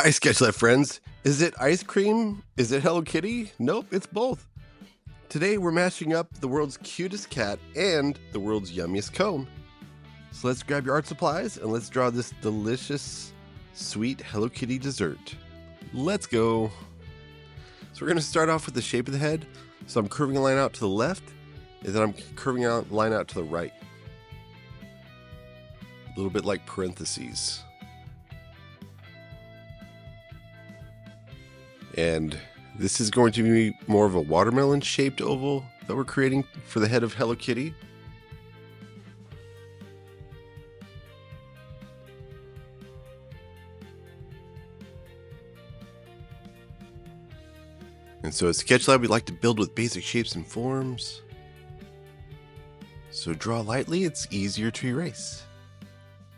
Hi, Sketchlab friends. Is it ice cream? Is it Hello Kitty? Nope, it's both. Today we're mashing up the world's cutest cat and the world's yummiest cone. So let's grab your art supplies and let's draw this delicious, sweet Hello Kitty dessert. Let's go. So we're going to start off with the shape of the head. So I'm curving a line out to the left, and then I'm curving a line out to the right. A little bit like parentheses. And this is going to be more of a watermelon-shaped oval that we're creating for the head of Hello Kitty. And so at Sketchlab, we like to build with basic shapes and forms. So draw lightly, it's easier to erase.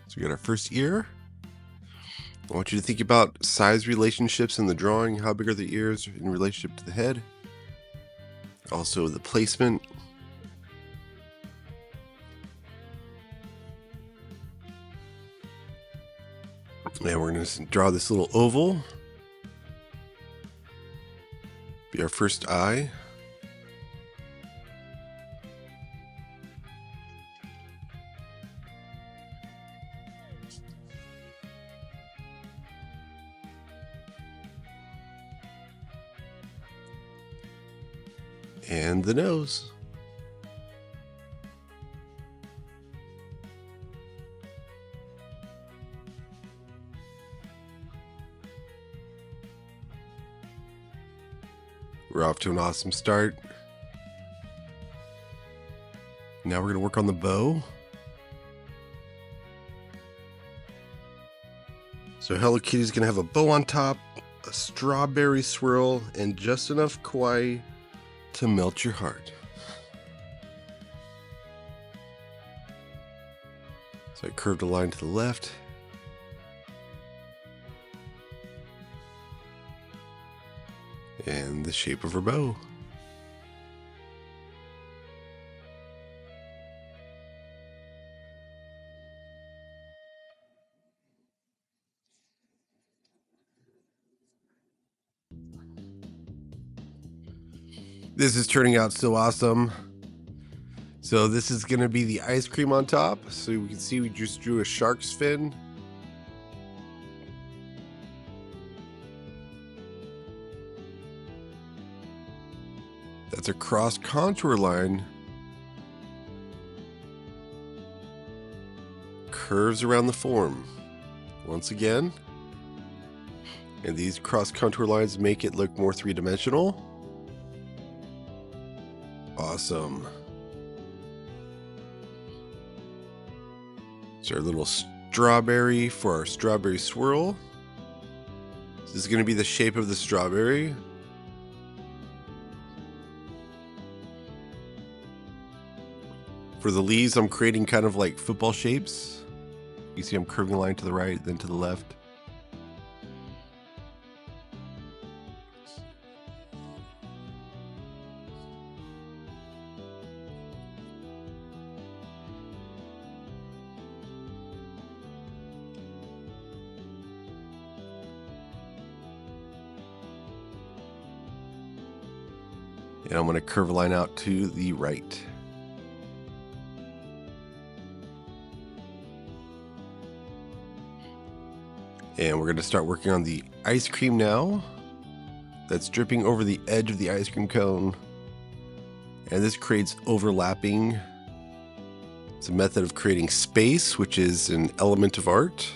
So we got our first ear. I want you to think about size relationships in the drawing. How big are the ears in relationship to the head? Also the placement. And we're going to draw this little oval. Be our first eye. And the nose. We're off to an awesome start. Now we're going to work on the bow. So Hello Kitty's going to have a bow on top, a strawberry swirl, and just enough kawaii to melt your heart. So I curved a line to the left. And the shape of her bow. This is turning out so awesome. So this is going to be the ice cream on top. So we can see we just drew a shark's fin. That's a cross contour line. Curves around the form. Once again. And these cross contour lines make it look more three-dimensional. Awesome. So our little strawberry for our strawberry swirl. This is going to be the shape of the strawberry. For the leaves, I'm creating kind of like football shapes. You see I'm curving a line to the right, then to the left. And I'm going to curve a line out to the right. And we're going to start working on the ice cream now. That's dripping over the edge of the ice cream cone. And this creates overlapping. It's a method of creating space, which is an element of art.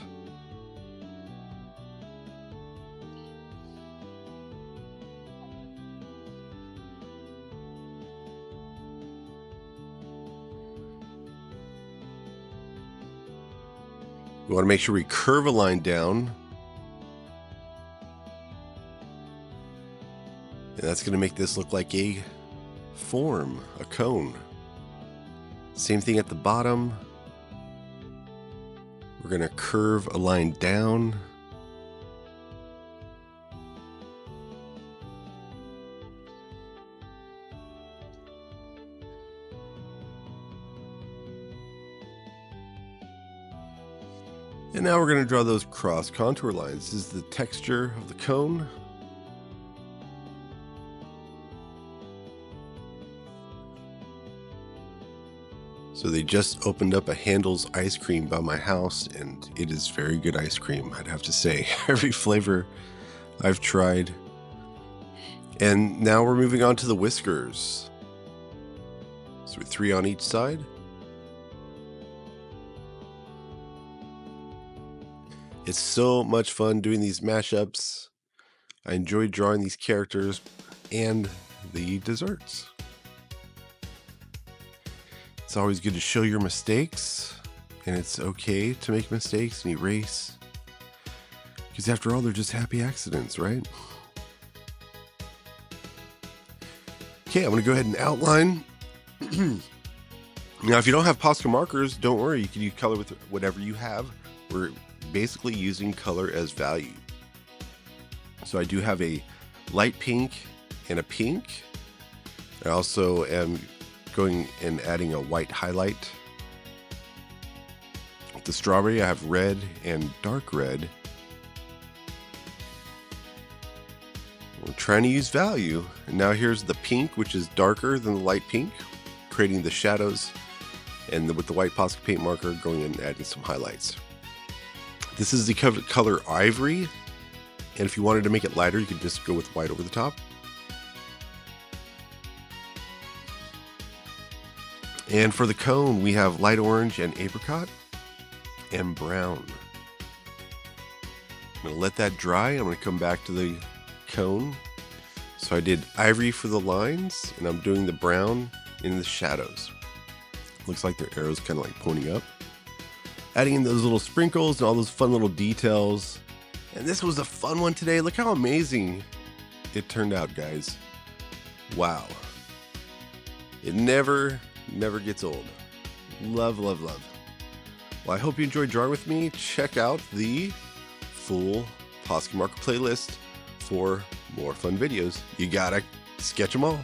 We want to make sure we curve a line down. And that's going to make this look like a form, a cone. Same thing at the bottom. We're going to curve a line down. And now we're going to draw those cross contour lines. This is the texture of the cone. So they just opened up a Handel's ice cream by my house, and it is very good ice cream, I'd have to say. Every flavor I've tried. And now we're moving on to the whiskers. So 3 on each side. It's so much fun doing these mashups. I enjoy drawing these characters and the desserts. It's always good to show your mistakes, and it's okay to make mistakes and erase. Because after all, they're just happy accidents, right? Okay, I'm going to go ahead and outline. Now, if you don't have Posca markers, don't worry. You can use color with whatever you have. We're basically using color as value. So I do have a light pink and a pink. I also am going and adding a white highlight. With the strawberry, I have red and dark red. We're trying to use value. And now here's the pink, which is darker than the light pink, creating the shadows. And with the white Posca paint marker, going in and adding some highlights. This is the color ivory. And if you wanted to make it lighter, you could just go with white over the top. And for the cone, we have light orange and apricot and brown. I'm going to let that dry. I'm going to come back to the cone. So I did ivory for the lines, and I'm doing the brown in the shadows. Looks like their arrows kind of like pointing up. Adding in those little sprinkles and all those fun little details. And this was a fun one today. Look how amazing it turned out, guys. Wow. It never gets old. Love, love, love. Well, I hope you enjoyed drawing with me. Check out the full Posca marker playlist for more fun videos. You gotta sketch them all.